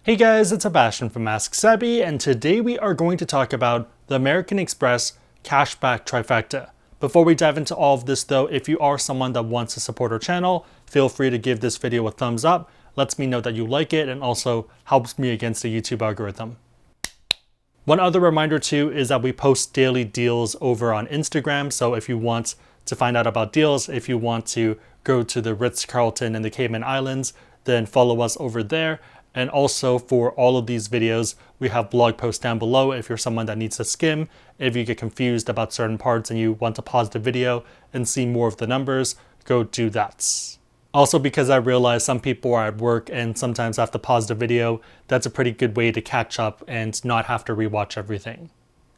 Hey guys, it's Sebastian from AskSebby, and today we are going to talk about the American Express cashback trifecta. Before we dive into all of this though, if you are someone that wants to support our channel, feel free to give this video a thumbs up. Lets me know that you like it and also helps me against the YouTube algorithm. One other reminder too is that we post daily deals over on Instagram, so if you want to find out about deals, if you want to go to the Ritz-Carlton in the Cayman Islands, then follow us over there. And also for all of these videos, we have blog posts down below if you're someone that needs to skim. If you get confused about certain parts and you want to pause the video and see more of the numbers, go do that. Also, because I realize some people are at work and sometimes have to pause the video, that's a pretty good way to catch up and not have to rewatch everything.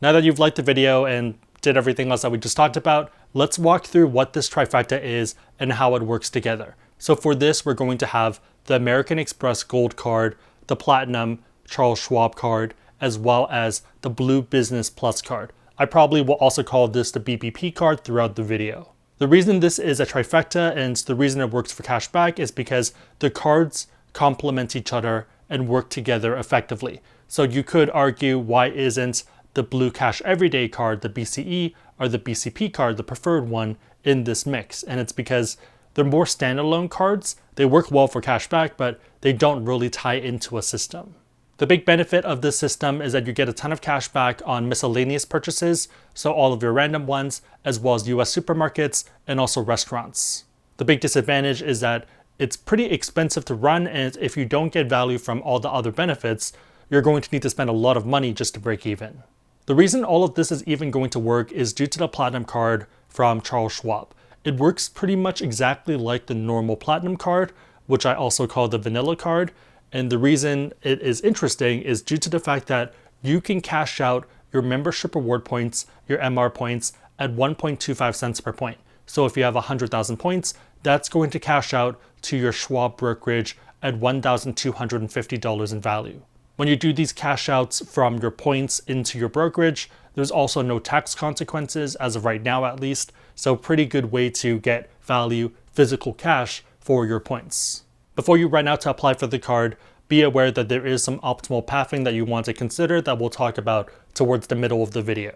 Now that you've liked the video and did everything else that we just talked about, let's walk through what this trifecta is and how it works together. So for this, we're going to have the American Express Gold card, the Platinum Charles Schwab card, as well as the Blue Business Plus card. I probably will also call this the BBP card throughout the video. The reason this is a trifecta and the reason it works for cashback is because the cards complement each other and work together effectively. So you could argue, why isn't the Blue Cash Everyday card, the BCE, or the BCP card, the preferred one, in this mix? And it's because they're more standalone cards. They work well for cashback, but they don't really tie into a system. The big benefit of this system is that you get a ton of cash back on miscellaneous purchases, so all of your random ones, as well as US supermarkets and also restaurants. The big disadvantage is that it's pretty expensive to run, and if you don't get value from all the other benefits, you're going to need to spend a lot of money just to break even. The reason all of this is even going to work is due to the Platinum card from Charles Schwab. It works pretty much exactly like the normal Platinum card, which I also call the vanilla card. And the reason it is interesting is due to the fact that you can cash out your membership reward points, your MR points, at 1.25 cents per point. So if you have 100,000 points, that's going to cash out to your Schwab brokerage at $1,250 in value. When you do these cash outs from your points into your brokerage, there's also no tax consequences, as of right now at least, so pretty good way to get value, physical cash, for your points. Before you run out to apply for the card, be aware that there is some optimal pathing that you want to consider that we'll talk about towards the middle of the video.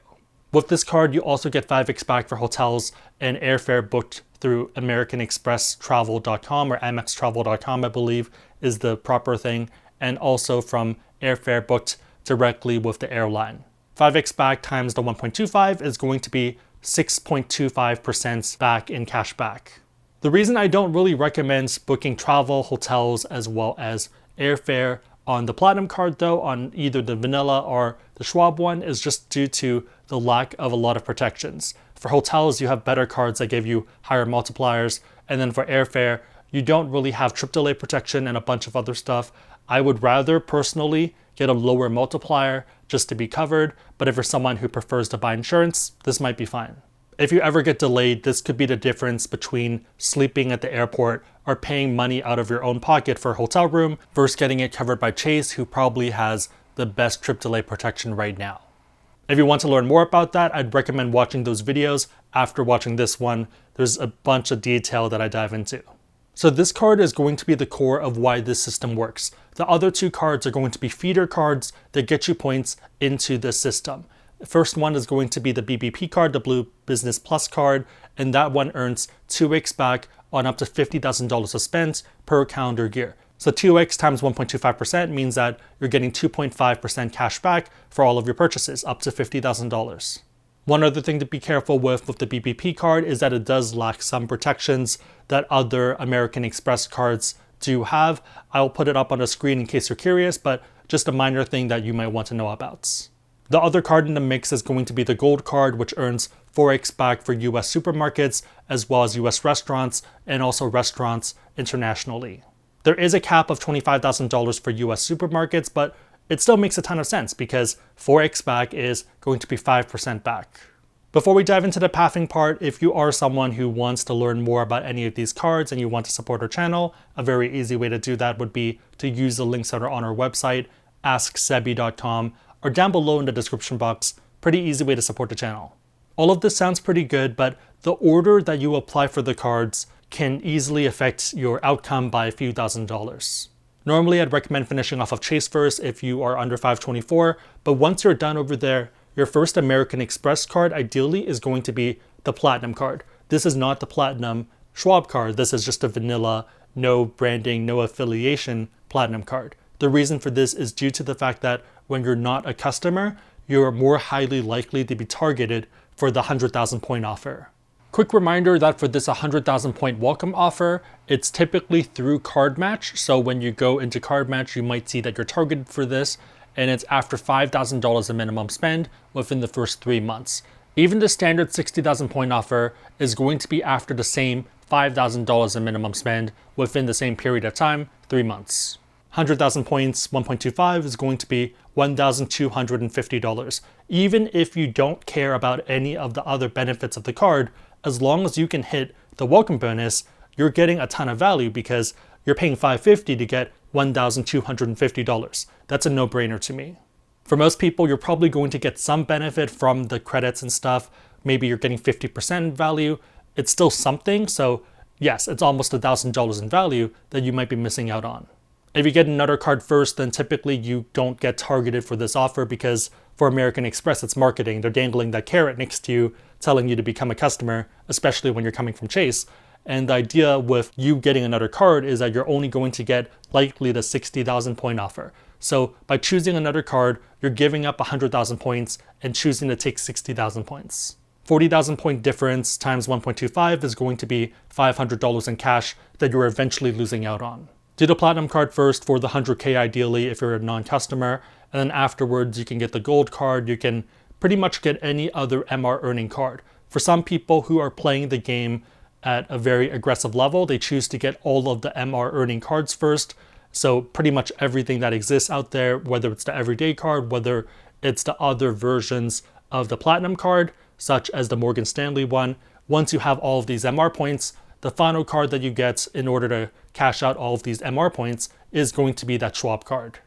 With this card, you also get 5x back for hotels and airfare booked through AmericanExpressTravel.com or AmexTravel.com, I believe is the proper thing, and also from airfare booked directly with the airline. 5x back times the 1.25 is going to be 6.25% back in cash back. The reason I don't really recommend booking travel, hotels, as well as airfare on the Platinum card though, on either the vanilla or the Schwab one, is just due to the lack of a lot of protections. For hotels, you have better cards that give you higher multipliers, and then for airfare, you don't really have trip delay protection and a bunch of other stuff. I would rather personally get a lower multiplier just to be covered, but if you're someone who prefers to buy insurance, this might be fine. If you ever get delayed, this could be the difference between sleeping at the airport or paying money out of your own pocket for a hotel room versus getting it covered by Chase, who probably has the best trip delay protection right now. If you want to learn more about that, I'd recommend watching those videos after watching this one. There's a bunch of detail that I dive into. So this card is going to be the core of why this system works. The other two cards are going to be feeder cards that get you points into the system. The first one is going to be the BBP card, the Blue Business Plus card, and that one earns 2x back on up to $50,000 of spend per calendar year. So 2x times 1.25% means that you're getting 2.5% cash back for all of your purchases, up to $50,000. One other thing to be careful with the BBP card is that it does lack some protections that other American Express cards do have. I'll put it up on the screen in case you're curious, but just a minor thing that you might want to know about. The other card in the mix is going to be the Gold card, which earns 4x back for US supermarkets, as well as US restaurants, and also restaurants internationally. There is a cap of $25,000 for US supermarkets, but it still makes a ton of sense because 4x back is going to be 5% back. Before we dive into the pathing part, if you are someone who wants to learn more about any of these cards and you want to support our channel, a very easy way to do that would be to use the links that are on our website, AskSebby.com, or down below in the description box. Pretty easy way to support the channel. All of this sounds pretty good, but the order that you apply for the cards can easily affect your outcome by a few $1,000s. Normally, I'd recommend finishing off of Chase first if you are under 524, but once you're done over there, your first American Express card ideally is going to be the Platinum card. This is not the Platinum Schwab card. This is just a vanilla, no branding, no affiliation Platinum card. The reason for this is due to the fact that when you're not a customer, you're more highly likely to be targeted for the 100,000 point offer. Quick reminder that for this 100,000 point welcome offer, it's typically through Card Match. So when you go into Card Match, you might see that you're targeted for this, and it's after $5,000 a minimum spend within the first 3 months. Even the standard 60,000 point offer is going to be after the same $5,000 a minimum spend within the same period of time, 3 months. 100,000 points, 1.25 is going to be $1,250. Even if you don't care about any of the other benefits of the card, as long as you can hit the welcome bonus, you're getting a ton of value because you're paying $550 to get $1,250. That's a no-brainer to me. For most people, you're probably going to get some benefit from the credits and stuff. Maybe you're getting 50% value. It's still something, so yes, it's almost $1,000 in value that you might be missing out on. If you get another card first, then typically you don't get targeted for this offer because for American Express, it's marketing. They're dangling that carrot next to you, telling you to become a customer, especially when you're coming from Chase. And the idea with you getting another card is that you're only going to get likely the 60,000 point offer. So by choosing another card, you're giving up 100,000 points and choosing to take 60,000 points. 40,000 point difference times 1.25 is going to be $500 in cash that you're eventually losing out on. Do the Platinum card first for the 100K ideally if you're a non-customer, and then afterwards you can get the Gold card. You can pretty much get any other MR earning card. For some people who are playing the game at a very aggressive level, they choose to get all of the MR earning cards first. So pretty much everything that exists out there, whether it's the everyday card, whether it's the other versions of the Platinum card, such as the Morgan Stanley one, once you have all of these MR points, the final card that you get in order to cash out all of these MR points is going to be that Schwab card.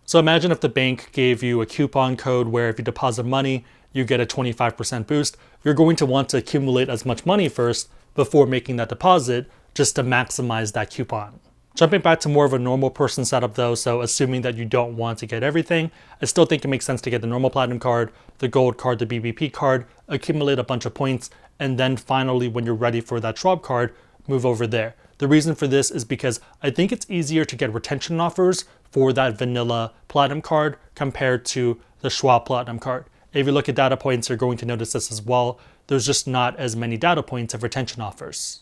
So imagine if the bank gave you a coupon code where if you deposit money, you get a 25% boost. You're going to want to accumulate as much money first before making that deposit just to maximize that coupon. Jumping back to more of a normal person setup though, so assuming that you don't want to get everything, I still think it makes sense to get the normal Platinum card, the Gold card, the BBP card, accumulate a bunch of points, and then finally when you're ready for that Schwab card, move over there. The reason for this is because I think it's easier to get retention offers for that vanilla Platinum card compared to the Schwab Platinum card. If you look at data points, you're going to notice this as well. There's just not as many data points of retention offers.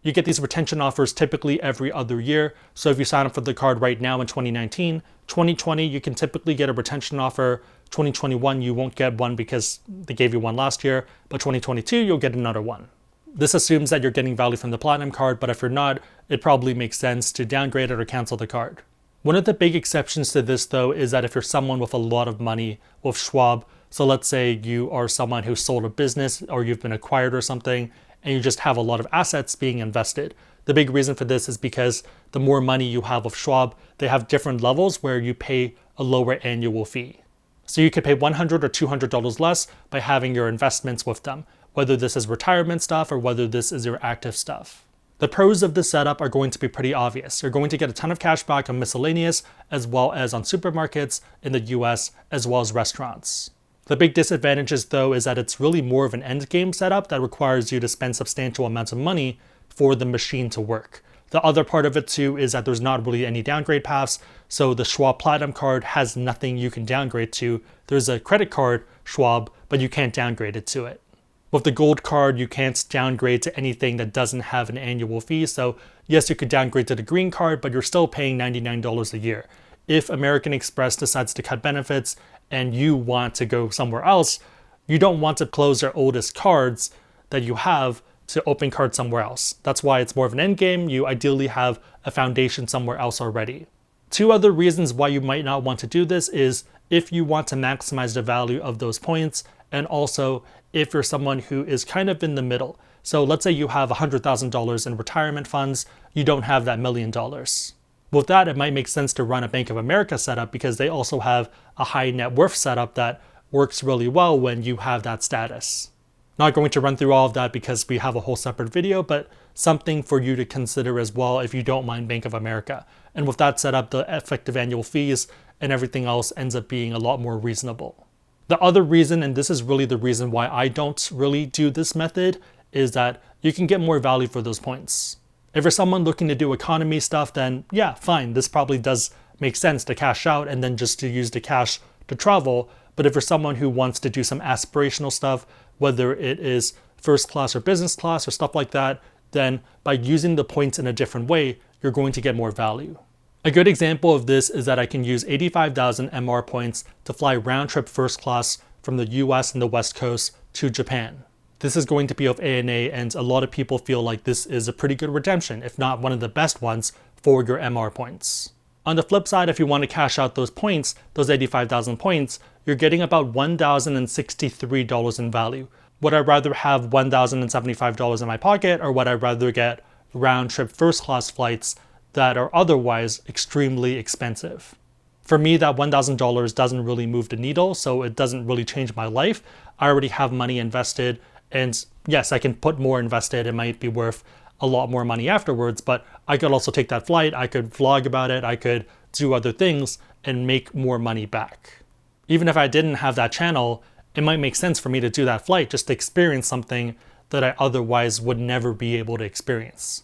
You get these retention offers typically every other year. So if you sign up for the card right now in 2019, 2020, you can typically get a retention offer. 2021, you won't get one because they gave you one last year, but 2022, you'll get another one. This assumes that you're getting value from the Platinum card, but if you're not, it probably makes sense to downgrade it or cancel the card. One of the big exceptions to this though is that if you're someone with a lot of money with Schwab, so let's say you are someone who sold a business or you've been acquired or something, and you just have a lot of assets being invested. The big reason for this is because the more money you have with Schwab, they have different levels where you pay a lower annual fee. So you could pay $100 or $200 less by having your investments with them, whether this is retirement stuff or whether this is your active stuff. The pros of this setup are going to be pretty obvious. You're going to get a ton of cash back on miscellaneous, as well as on supermarkets in the US, as well as restaurants. The big disadvantages though is that it's really more of an end game setup that requires you to spend substantial amounts of money for the machine to work. The other part of it too is that there's not really any downgrade paths, so the Schwab Platinum card has nothing you can downgrade to. There's a credit card, Schwab, but you can't downgrade it to it. With the Gold card, you can't downgrade to anything that doesn't have an annual fee, so yes, you could downgrade to the Green card, but you're still paying $99 a year. If American Express decides to cut benefits and you want to go somewhere else, you don't want to close your oldest cards that you have to open cards somewhere else. That's why it's more of an end game. You ideally have a foundation somewhere else already. Two other reasons why you might not want to do this is if you want to maximize the value of those points, and also if you're someone who is kind of in the middle. So let's say you have $100,000 in retirement funds, you don't have that $1 million. With that, it might make sense to run a Bank of America setup because they also have a high net worth setup that works really well when you have that status. Not going to run through all of that because we have a whole separate video, but something for you to consider as well if you don't mind Bank of America. And with that set up, the effective annual fees and everything else ends up being a lot more reasonable. The other reason, and this is really the reason why I don't really do this method, is that you can get more value for those points. If you're someone looking to do economy stuff, then yeah, fine. This probably does make sense to cash out and then just to use the cash to travel. But if you're someone who wants to do some aspirational stuff, whether it is first class or business class or stuff like that, then by using the points in a different way, you're going to get more value. A good example of this is that I can use 85,000 MR points to fly round trip first class from the US and the West Coast to Japan. This is going to be of ANA, and a lot of people feel like this is a pretty good redemption, if not one of the best ones for your MR points. On the flip side, if you want to cash out those points, those 85,000 points, you're getting about $1,063 in value. Would I rather have $1,075 in my pocket, or would I rather get round trip first class flights that are otherwise extremely expensive? For me, that $1,000 doesn't really move the needle, so it doesn't really change my life. I already have money invested, and yes, I can put more invested. It might be worth a lot more money afterwards, but I could also take that flight, I could vlog about it, I could do other things and make more money back. Even if I didn't have that channel, it might make sense for me to do that flight just to experience something that I otherwise would never be able to experience.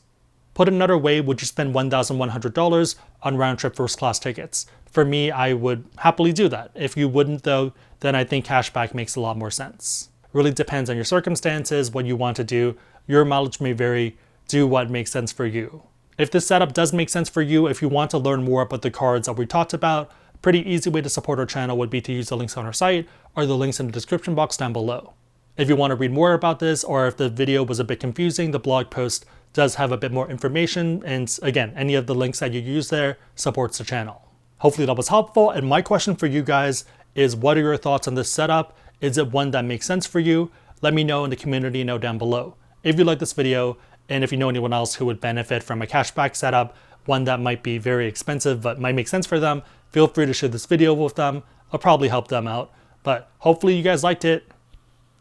Put another way, would you spend $1,100 on round-trip first-class tickets? For me, I would happily do that. If you wouldn't though, then I think cashback makes a lot more sense. Really depends on your circumstances, what you want to do. Your mileage may vary. Do what makes sense for you. If this setup does make sense for you, if you want to learn more about the cards that we talked about, a pretty easy way to support our channel would be to use the links on our site or the links in the description box down below. If you want to read more about this, or if the video was a bit confusing, the blog post does have a bit more information, and again, any of the links that you use there supports the channel. Hopefully that was helpful, and my question for you guys is, what are your thoughts on this setup? Is it one that makes sense for you? Let me know in the community note down below. If you like this video, and if you know anyone else who would benefit from a cashback setup, one that might be very expensive but might make sense for them, feel free to share this video with them. I'll probably help them out, but hopefully you guys liked it.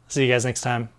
See you guys next time.